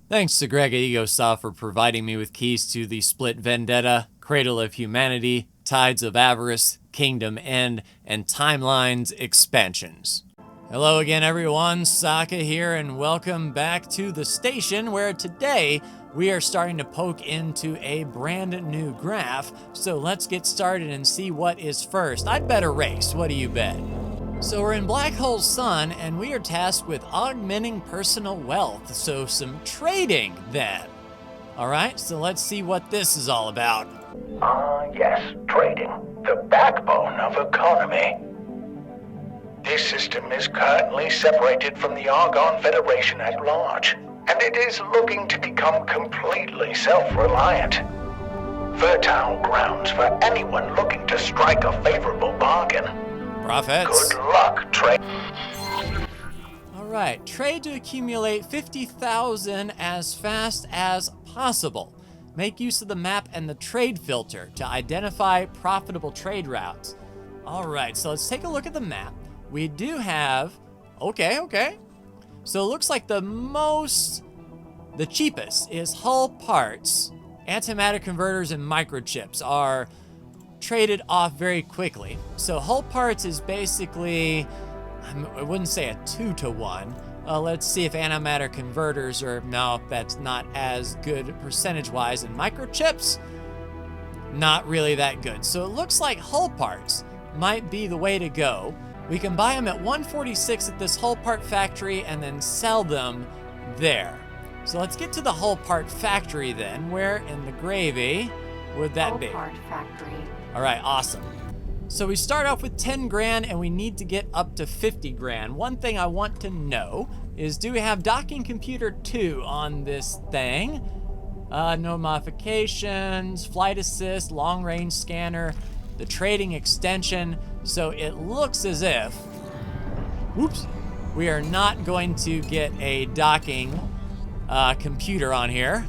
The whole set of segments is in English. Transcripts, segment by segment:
Thanks to Greg at EgoSoft for providing me with keys to the Split Vendetta, Cradle of Humanity, Tides of Avarice, Kingdom End, and Timelines expansions. Hello again everyone, Saka here, and welcome back to the station where today we are starting to poke into a brand new graph. So let's get started and see what is first. I'd bet a race, what do you bet? So we're in Black Hole Sun, and we are tasked with augmenting personal wealth, so some trading then. Alright, so let's see what this is all about. Yes, trading, the backbone of economy. This system is currently separated from the Argon Federation at large, and it is looking to become completely self-reliant. Fertile grounds for anyone looking to strike a favorable bargain. Profits. Good luck, trade. Alright, trade to accumulate 50,000 as fast as possible. Make use of the map and the trade filter to identify profitable trade routes. Alright, so let's take a look at the map. We do have... Okay. So it looks like the cheapest is hull parts. Antimatter converters and microchips are traded off very quickly. So hull parts is basically, I wouldn't say a 2-to-1. Let's see if antimatter converters are, no, that's not as good percentage-wise. And microchips, not really that good. So it looks like hull parts might be the way to go. We can buy them at 146 at this hull part factory and then sell them there. So let's get to the hull part factory then. Where in the gravy would that be? Hull part factory. All right, awesome. So we start off with 10 grand and we need to get up to 50 grand. One thing I want to know is, do we have docking computer 2 on this thing? No modifications, flight assist, long range scanner, the trading extension. So it looks as if, whoops, we are not going to get a docking computer on here.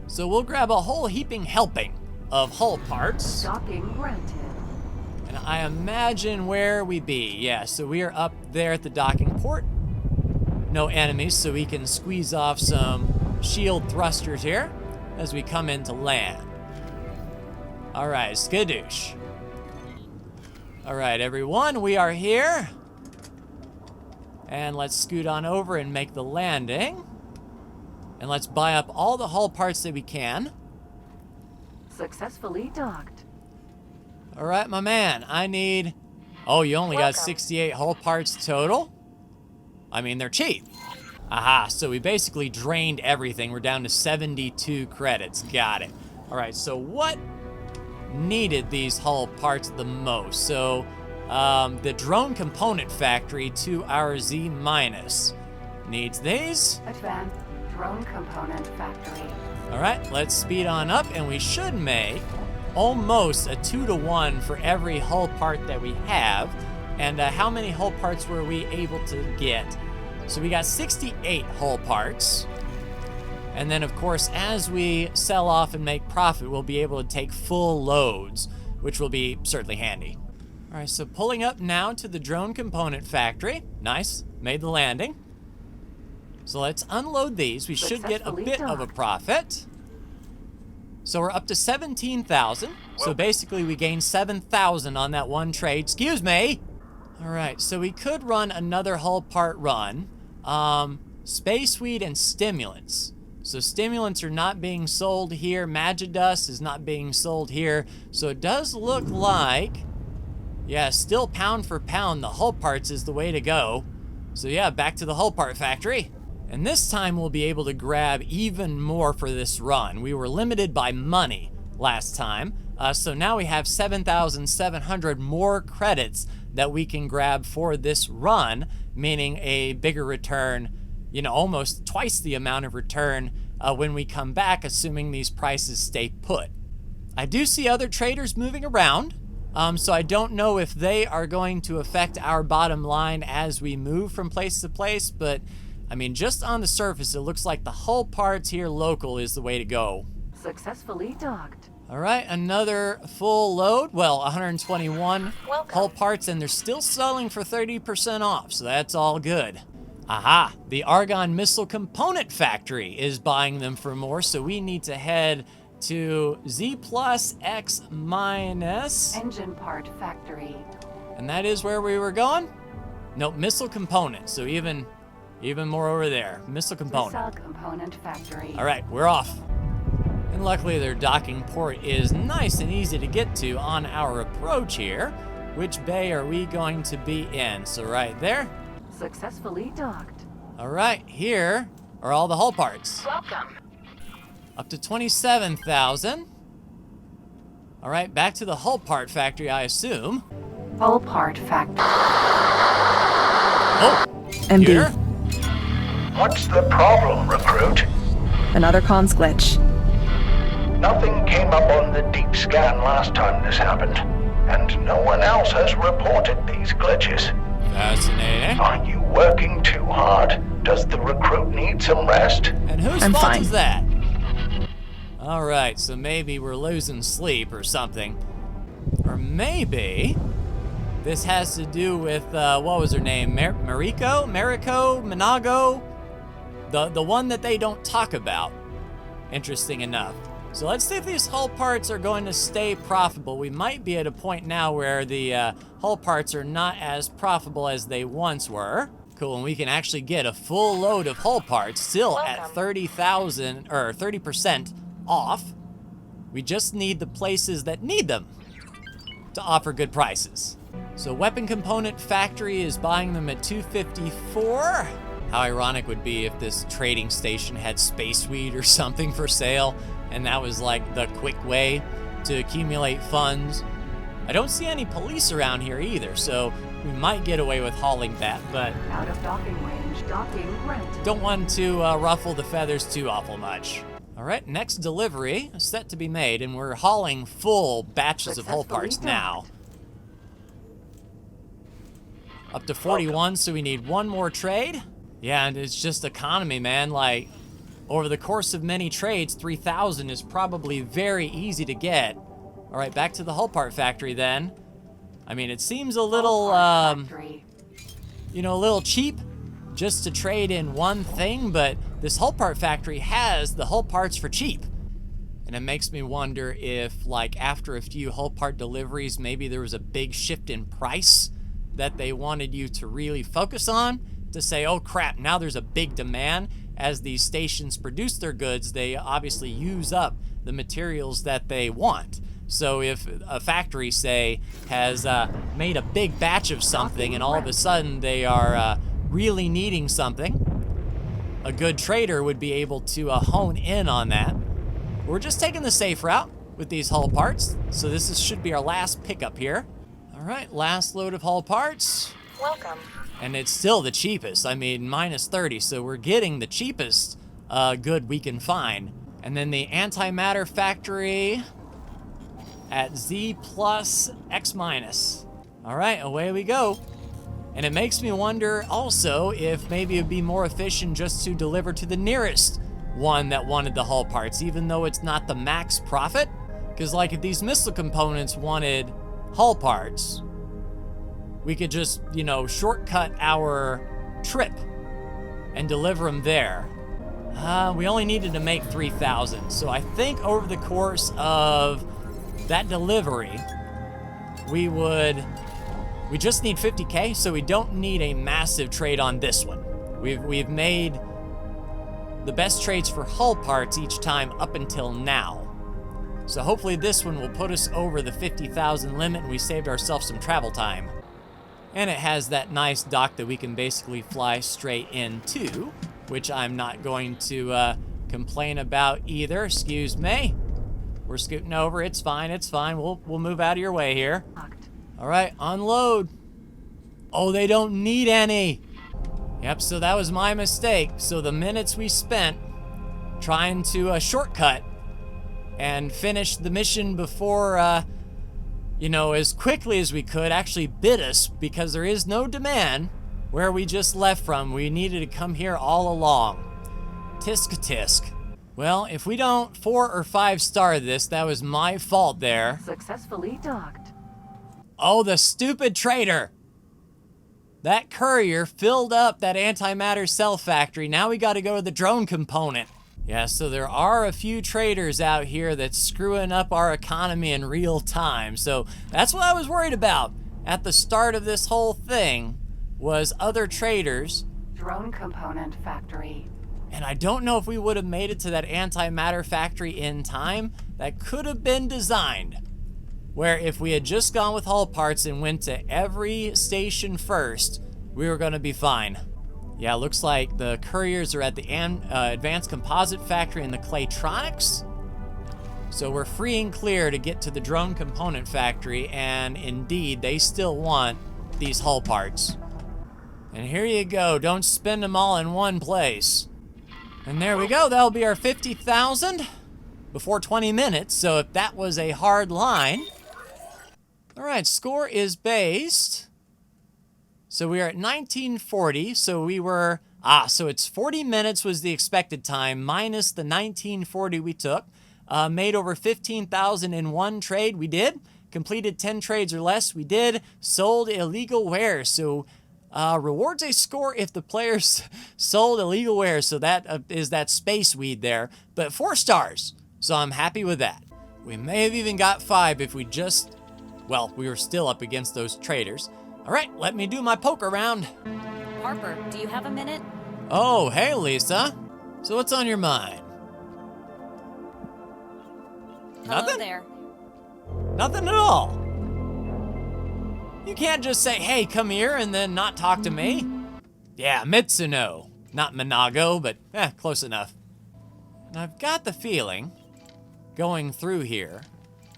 So we'll grab a whole heaping helping of hull parts. Docking granted. And I imagine where we be. Yeah, so we are up there at the docking port. No enemies, so we can squeeze off some shield thrusters here as we come into land. All right, skadoosh. All right, everyone, we are here. And let's scoot on over and make the landing. And let's buy up all the hull parts that we can. Successfully docked. All right, my man, I need... Oh, you only got 68 hull parts total? I mean, they're cheap. Aha, so we basically drained everything. We're down to 72 credits. Got it. All right, so what needed these hull parts the most? So, the drone component factory to our Z- needs these. Advanced drone component factory. All right, let's speed on up, and we should make almost a 2-to-1 for every hull part that we have. And how many hull parts were we able to get? So we got 68 hull parts. And then, of course, as we sell off and make profit, we'll be able to take full loads, which will be certainly handy. All right, so pulling up now to the drone component factory. Nice, made the landing. So let's unload these. We should get a bit of a profit. So we're up to 17,000. So basically we gained 7,000 on that one trade. Excuse me. All right, so we could run another hull part run. Space weed and stimulants. So stimulants are not being sold here. Magidust is not being sold here. So it does look like, yeah, still pound for pound, the hull parts is the way to go. So yeah, back to the hull part factory. And this time we'll be able to grab even more for this run. We were limited by money last time. So now we have 7,700 more credits that we can grab for this run, meaning a bigger return, you know, almost twice the amount of return when we come back, assuming these prices stay put. I do see other traders moving around, so I don't know if they are going to affect our bottom line as we move from place to place, but I mean, just on the surface, it looks like the hull parts here local is the way to go. Successfully docked. All right, another full load. Well, 121 hull parts, and they're still selling for 30% off, so that's all good. Aha, the Argon Missile Component Factory is buying them for more, so we need to head to Z plus X minus. Engine part factory. And that is where we were going? Nope, missile component, so even more over there. Missile component. Missile component factory. All right, we're off. And luckily their docking port is nice and easy to get to on our approach here. Which bay are we going to be in? So right there. Successfully docked. All right, here are all the hull parts. Welcome. Up to 27,000. All right, back to the hull part factory, I assume. Hull part factory. Oh, MD. Peter? What's the problem, recruit? Another comms glitch. Nothing came up on the deep scan last time this happened, and no one else has reported these glitches. Fascinating. Are you working too hard? Does the recruit need some rest? And whose I'm fault fine. is that? All right, so maybe we're losing sleep or something. Or maybe this has to do with, what was her name? Mariko, Minago? The one that they don't talk about. Interesting enough. So let's see if these hull parts are going to stay profitable. We might be at a point now where the hull parts are not as profitable as they once were. Cool, and we can actually get a full load of hull parts still at 30,000 or 30% off. We just need the places that need them to offer good prices. So Weapon Component Factory is buying them at 254. How ironic would be if this trading station had space weed or something for sale, and that was like the quick way to accumulate funds. I don't see any police around here either, so we might get away with hauling that, but Out of docking range. Docking granted. don't want to ruffle the feathers too awful much. All right, next delivery is set to be made, and we're hauling full batches of hull Successfully parts now. docked. Up to 41, so we need one more trade. Yeah, and it's just economy, man. Like, over the course of many trades, 3,000 is probably very easy to get. All right, back to the hull part factory then. I mean, it seems a little, Hull part factory. you know, a little cheap just to trade in one thing, but this hull part factory has the hull parts for cheap. And it makes me wonder if, like, after a few hull part deliveries, maybe there was a big shift in price that they wanted you to really focus on, to say, oh crap, now there's a big demand. As these stations produce their goods, they obviously use up the materials that they want. So if a factory, say, has made a big batch of something and all of a sudden they are really needing something, a good trader would be able to hone in on that. We're just taking the safe route with these hull parts, so should be our last pickup here. All right, last load of hull parts. Welcome. And it's still the cheapest. I mean, minus 30, so we're getting the cheapest good we can find. And then the antimatter factory at Z plus X minus. All right, away we go. And it makes me wonder also if maybe it'd be more efficient just to deliver to the nearest one that wanted the hull parts, even though it's not the max profit. Because like if these missile components wanted hull parts, we could just, you know, shortcut our trip and deliver them there. We only needed to make 3,000. So I think over the course of that delivery, we just need 50K, so we don't need a massive trade on this one. We've made the best trades for hull parts each time up until now. So hopefully this one will put us over the 50,000 limit and we saved ourselves some travel time. And it has that nice dock that we can basically fly straight into, which I'm not going to complain about either. Excuse me. We're scooting over. It's fine. It's fine. We'll move out of your way here. Docked. All right, unload. Oh, they don't need any. Yep, so that was my mistake. So the minutes we spent trying to shortcut and finish the mission before, you know, as quickly as we could actually bid us, because there is no demand where we just left from. We needed to come here all along. Tisk tisk. Well, if we don't 4 or 5 star this, that was my fault there. Successfully docked. Oh, the stupid trader. That courier filled up that antimatter cell factory. Now we got to go to the drone component. Yeah, so there are a few traders out here that's screwing up our economy in real time. So that's what I was worried about at the start of this whole thing, was other traders. Drone component factory. And I don't know if we would have made it to that antimatter factory in time. That could have been designed, where if we had just gone with hull parts and went to every station first, we were gonna be fine. Yeah, looks like the couriers are at the advanced composite factory in the Claytronics. So we're free and clear to get to the drone component factory, and indeed, they still want these hull parts. And here you go, don't spend them all in one place. And there we go, that'll be our 50,000 before 20 minutes, so if that was a hard line. All right, score is based. So we are at 1940, so we were, so it's 40 minutes was the expected time, minus the 1940 we took. Made over 15,000 in one trade, we did. Completed 10 trades or less, we did. Sold illegal wares, so rewards a score if the players sold illegal wares, so that is that space weed there. But 4 stars, so I'm happy with that. We may have even got 5 if we just, well, we were still up against those traders. All right, let me do my poker round. Harper, do you have a minute? Oh, hey, Lisa. So what's on your mind? Hello Nothing? there. Nothing at all. You can't just say, hey, come here, and then not talk to me. Yeah, Mitsuno. Not Minago, but close enough. And I've got the feeling, going through here,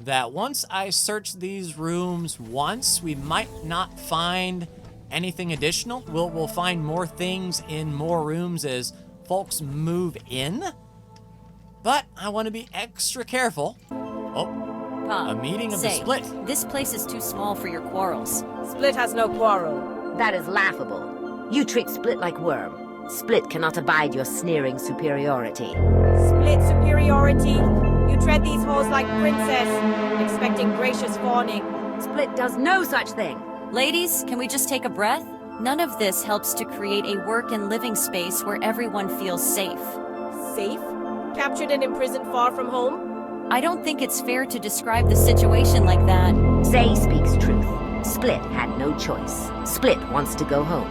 that once I search these rooms once, we might not find anything additional. We'll find more things in more rooms as folks move in. But I want to be extra careful. Oh, Pa, a meeting of the say, split. This place is too small for your quarrels. Split has no quarrel. That is laughable. You treat Split like worm. Split cannot abide your sneering superiority. Split superiority? You tread these halls like princess, expecting gracious fawning. Split does no such thing. Ladies, can we just take a breath? None of this helps to create a work and living space where everyone feels safe. Safe? Captured and imprisoned far from home? I don't think it's fair to describe the situation like that. Say speaks truth. Split had no choice. Split wants to go home.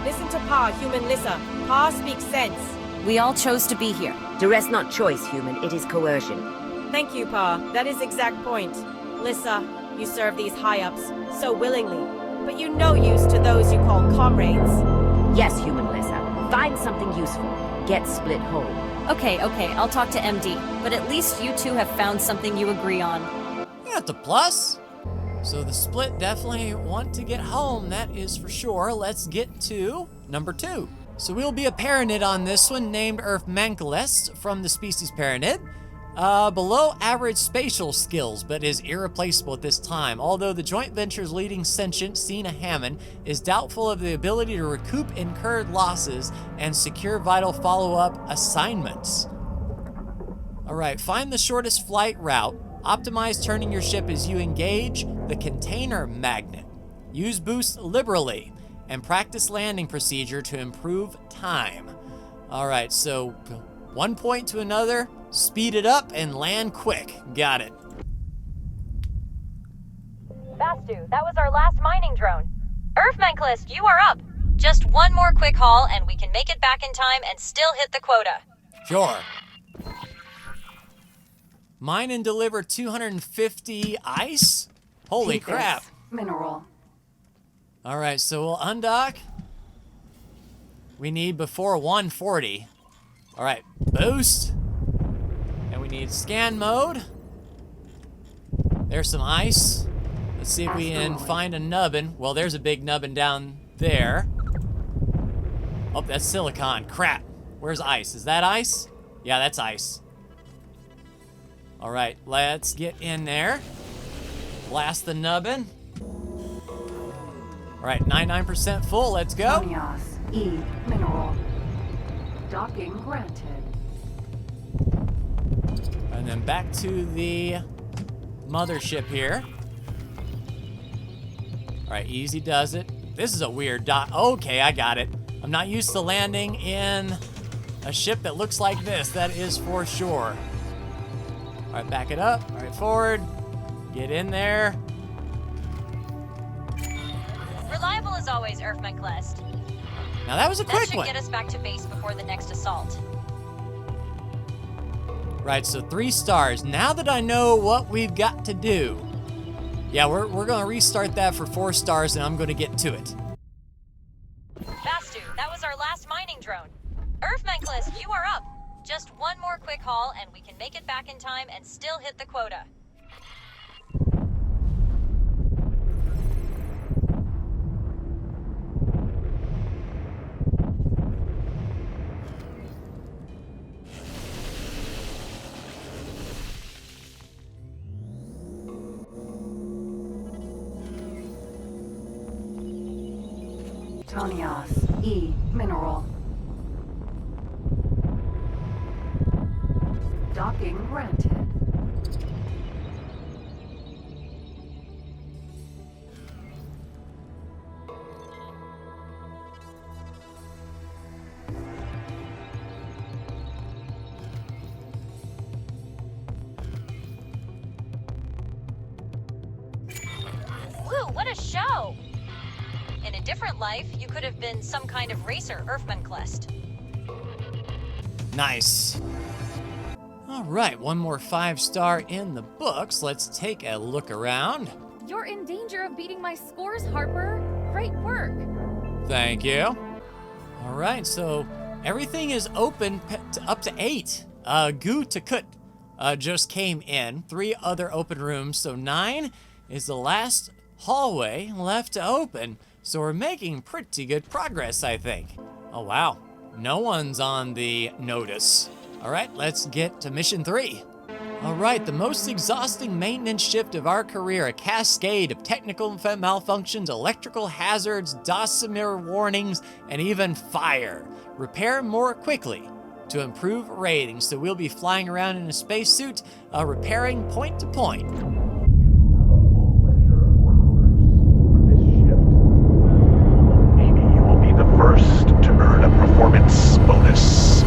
Listen to Pa, human Lissa. Pa speaks sense. We all chose to be here. Duress not choice, human. It is coercion. Thank you, Pa. That is exact point. Lissa, you serve these high-ups so willingly, but you no use to those you call comrades. Yes, human Lissa. Find something useful. Get Split home. Okay, I'll talk to MD, but at least you two have found something you agree on. Got the plus. So the split definitely want to get home, that is for sure. Let's get to number 2. So we'll be a paranid on this one, named Earthmankelest from the species paranid. Below average spatial skills, but is irreplaceable at this time. Although the joint venture's leading sentient, Cena Hammond, is doubtful of the ability to recoup incurred losses and secure vital follow-up assignments. All right, find the shortest flight route. Optimize turning your ship as you engage the container magnet. Use boost liberally and practice landing procedure to improve time. All right, so one point to another, speed it up and land quick. Got it. Vastu, that was our last mining drone. Earthmankelist, you are up. Just one more quick haul and we can make it back in time and still hit the quota. Sure. Mine and deliver 250 ice? Holy Keep crap. this mineral. All right, so we'll undock. We need before 140. All right, boost. And we need scan mode. There's some ice. Let's see if we can find a nubbin. Well, there's a big nubbin down there. Oh, that's silicon. Crap. Where's ice? Is that ice? Yeah, that's ice. All right, let's get in there. Blast the nubbin. All right, 99% full. Let's go. Onias. E. Mineral. Docking granted. And then back to the mothership here. All right, easy does it. this is a weird dock. Okay, I got it. I'm not used to landing in a ship that looks like this. That is for sure. All right, back it up. All right, forward. Get in there. Reliable as always, Earthman-class. Now that was a That quick should one. get us back to base before the next assault. Right, so 3 stars. Now that I know what we've got to do, yeah, we're gonna restart that for 4 stars, and I'm gonna get to it. Vastu, that was our last mining drone. Earthman-class, you are up. Just one more quick haul, and we can make it back in time and still hit the quota. Tonias E. Mineral. Docking granted. Woo, what a show! In a different life, you could have been some kind of racer, Earthman-class. Nice. All right, one more 5-star in the books. Let's take a look around. You're in danger of beating my scores, Harper. Great work. Thank you. All right, so everything is open up to 8. Gu Takut just came in. 3 other open rooms, so 9 is the last hallway left to open. So we're making pretty good progress, I think. Oh, wow. No one's on the notice. All right, let's get to mission 3. All right, the most exhausting maintenance shift of our career, a cascade of technical malfunctions, electrical hazards, dosimeter warnings, and even fire. Repair more quickly to improve ratings, so we'll be flying around in a spacesuit, repairing point to point. First to earn a performance bonus.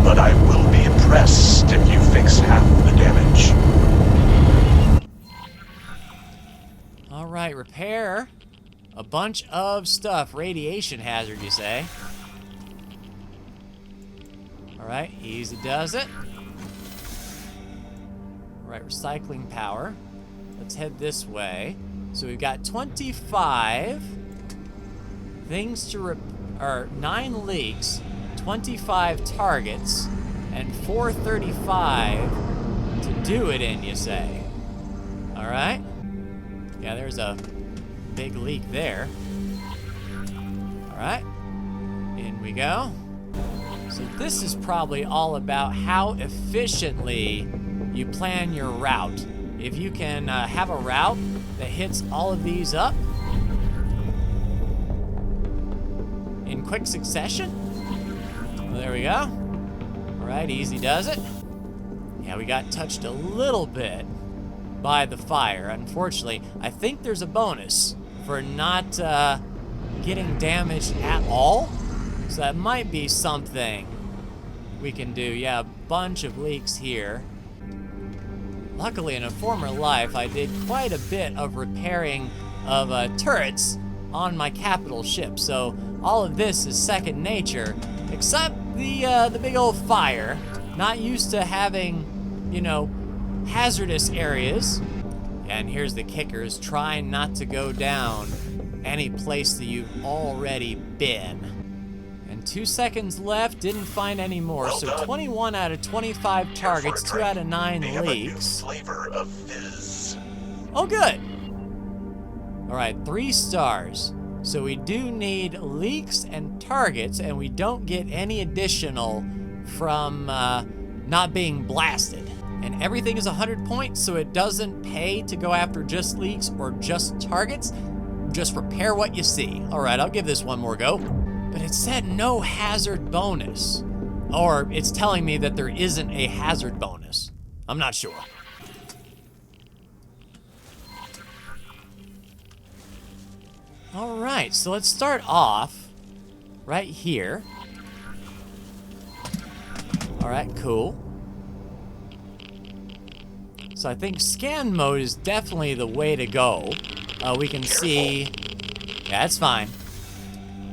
But I will be impressed if you fix half the damage. All right, repair a bunch of stuff. Radiation hazard, you say? All right, easy does it. All right, recycling power. Let's head this way. So we've got 25 things to or 9 leaks, 25 targets, and 435 to do it in, you say? All right. Yeah, there's a big leak there. All right, in we go. So this is probably all about how efficiently you plan your route. If you can have a route that hits all of these up in quick succession. Well, there we go. All right, easy does it. Yeah, we got touched a little bit by the fire. Unfortunately, I think there's a bonus for not getting damaged at all. So that might be something we can do. Yeah, a bunch of leaks here. Luckily, in a former life, I did quite a bit of repairing of turrets on my capital ship. So all of this is second nature, except the big old fire. Not used to having, you know, hazardous areas. And here's the kickers, trying not to go down any place that you've already been. And 2 seconds left, didn't find any more. Well so done. 21 out of 25 targets, 2 out of 9 They have a new leaks. flavor of fizz. Oh, good. All right, 3 stars. So we do need leaks and targets, and we don't get any additional from not being blasted. And everything is 100 points, so it doesn't pay to go after just leaks or just targets. Just repair what you see. All right, I'll give this one more go. But it said no hazard bonus. Or it's telling me that there isn't a hazard bonus. I'm not sure. All right, so let's start off right here. All right, cool. So I think scan mode is definitely the way to go. We can see, yeah, that's fine.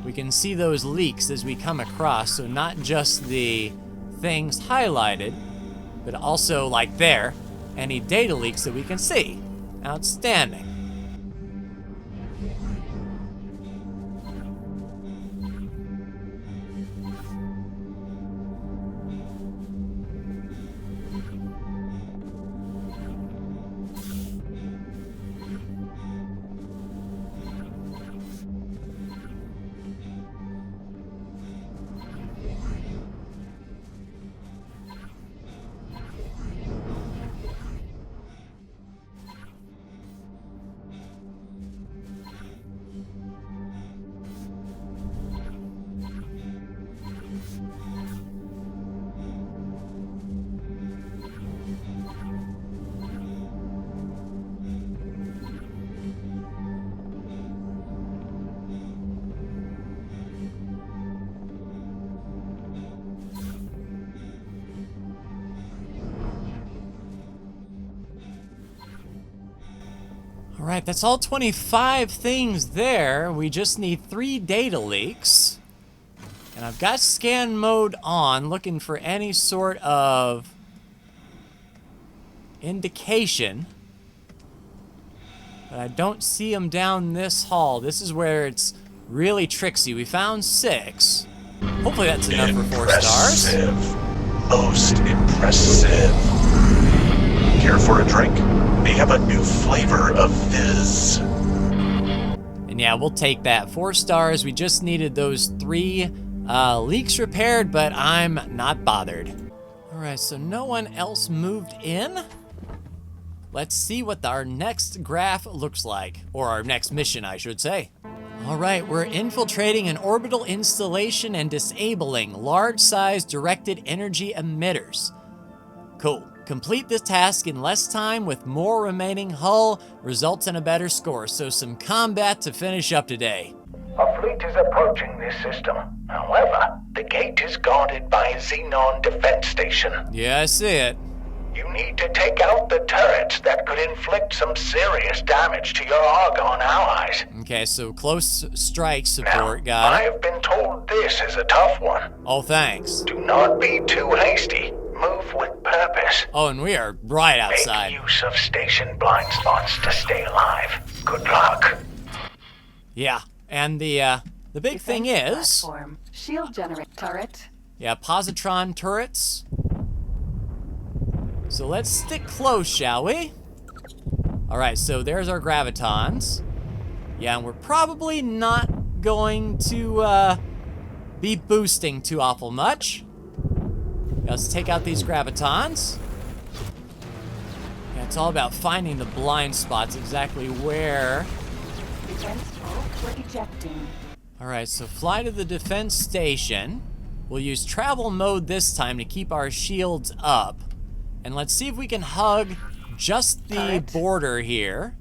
We can see those leaks as we come across, so not just the things highlighted, but also, like there, any data leaks that we can see. Outstanding. All right, that's all 25 things there. We just need 3 data leaks. And I've got scan mode on, looking for any sort of indication. But I don't see them down this hall. This is where it's really tricksy. We found 6. Hopefully that's enough for 4 stars. Impressive. Most impressive. Care for a drink? We have a new flavor of fizz. And yeah, we'll take that. 4 stars. We just needed those 3 leaks repaired, but I'm not bothered. All right, so no one else moved in. Let's see what our next graph looks like, or our next mission, I should say. All right, we're infiltrating an orbital installation and disabling large-sized directed energy emitters. Cool. Complete this task in less time with more remaining hull results in a better score, so some combat to finish up today. A fleet is approaching this system. However, the gate is guarded by a Xenon defense station. Yeah, I see it. You need to take out the turrets that could inflict some serious damage to your Argon allies. Okay, so close strike Now, support, got I it. have been told this is a tough one. Oh, thanks. Do not be too hasty. Move with purpose. Oh, and we are right Make outside. use of station blind spots to stay alive. Good luck. Yeah, and the big thing is, Platform. Shield generate turret. yeah, positron turrets. So let's stick close, shall we? All right, so there's our gravitons. Yeah, and we're probably not going to be boosting too awful much. Let's take out these gravitons. Yeah, it's all about finding the blind spots, exactly where. Defense turret ejecting. All right, so fly to the defense station. We'll use travel mode this time to keep our shields up. And let's see if we can hug just the Turret. border here.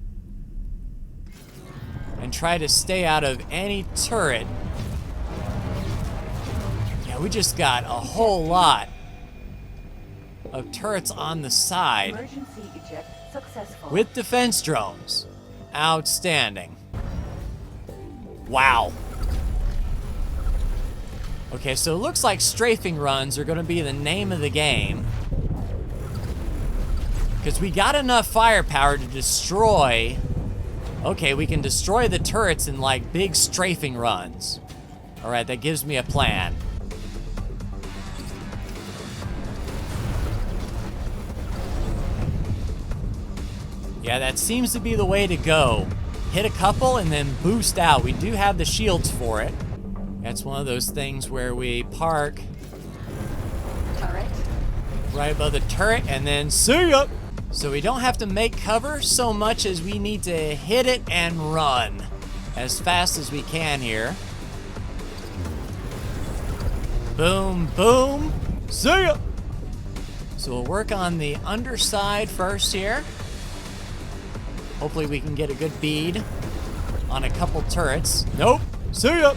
And try to stay out of any turret. Yeah, we just got a whole lot of turrets on the side Emergency eject successful. with defense drones. Outstanding. Wow. Okay, so it looks like strafing runs are going to be the name of the game. Because we got enough firepower to destroy... Okay, we can destroy the turrets in, like, big strafing runs. Alright, that gives me a plan. Yeah, that seems to be the way to go. Hit a couple and then boost out. We do have the shields for it. That's one of those things where we park Turret. right above the turret and then see ya! So we don't have to make cover so much as we need to hit it and run as fast as we can here. Boom, boom, see ya! So we'll work on the underside first here. Hopefully we can get a good bead. on a couple turrets. Nope. See ya.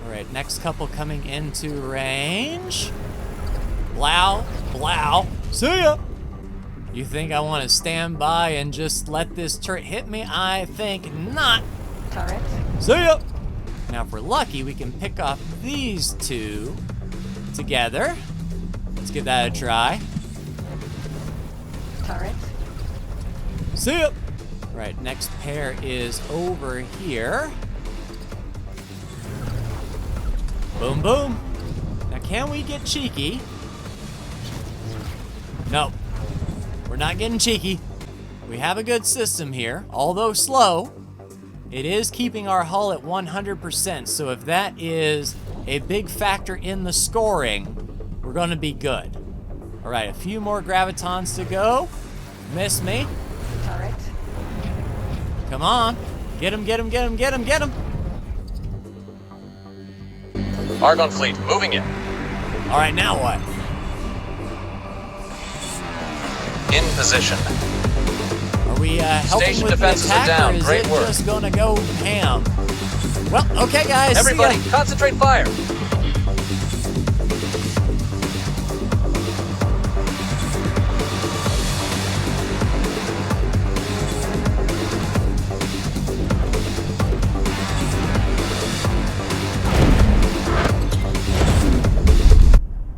All right, next couple coming into range. Blow, blow. See ya. You think I want to stand by and just let this turret hit me? I think not. Turret. See ya. Now, if we're lucky, we can pick off these two together. Let's give that a try. Turret. See ya. Right, next pair is over here. Boom, boom. Now, can we get cheeky? No, we're not getting cheeky. We have a good system here, although slow. It is keeping our hull at 100%, so if that is a big factor in the scoring, we're going to be good. All right, a few more gravitons to go. Miss me. Turret. Come on. Get him, get him, get him, get him, get him. Argon fleet, moving in. All right, now what? In position. Are we helping Station with the defenses are attack, down. or is Great it work. just going to go ham? Well, okay, guys. see ya. Everybody, concentrate fire.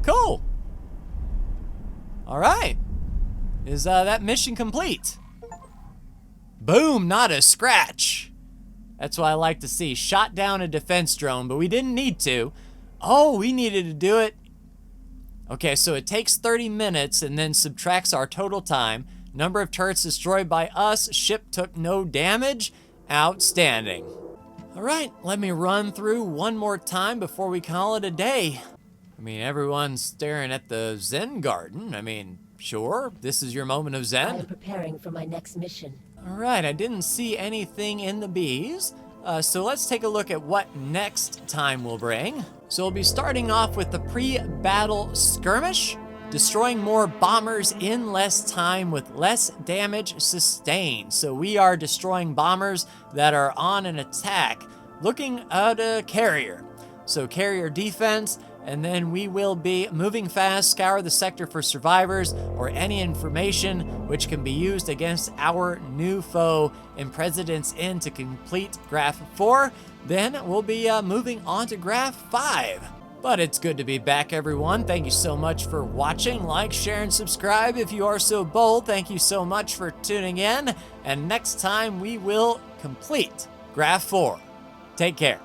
Cool. All right. Is that mission complete? Boom, not a scratch. That's what I like to see. Shot down a defense drone, but we didn't need to. Oh, we needed to do it. Okay, so it takes 30 minutes and then subtracts our total time. Number of turrets destroyed by us. Ship took no damage. Outstanding. All right, let me run through one more time before we call it a day. I mean, everyone's staring at the Zen garden. I mean, sure, this is your moment of Zen. I'm preparing for my next mission. All right, I didn't see anything in the bees. So let's take a look at what next time will bring. So we'll be starting off with the pre-battle skirmish, destroying more bombers in less time with less damage sustained. So we are destroying bombers that are on an attack, looking at a carrier. So carrier defense, and then we will be moving fast, scour the sector for survivors or any information which can be used against our new foe in President's Inn to complete Graph 4. Then we'll be moving on to Graph 5. But it's good to be back, everyone. Thank you so much for watching. Like, share, and subscribe if you are so bold. Thank you so much for tuning in. And next time we will complete Graph 4. Take care.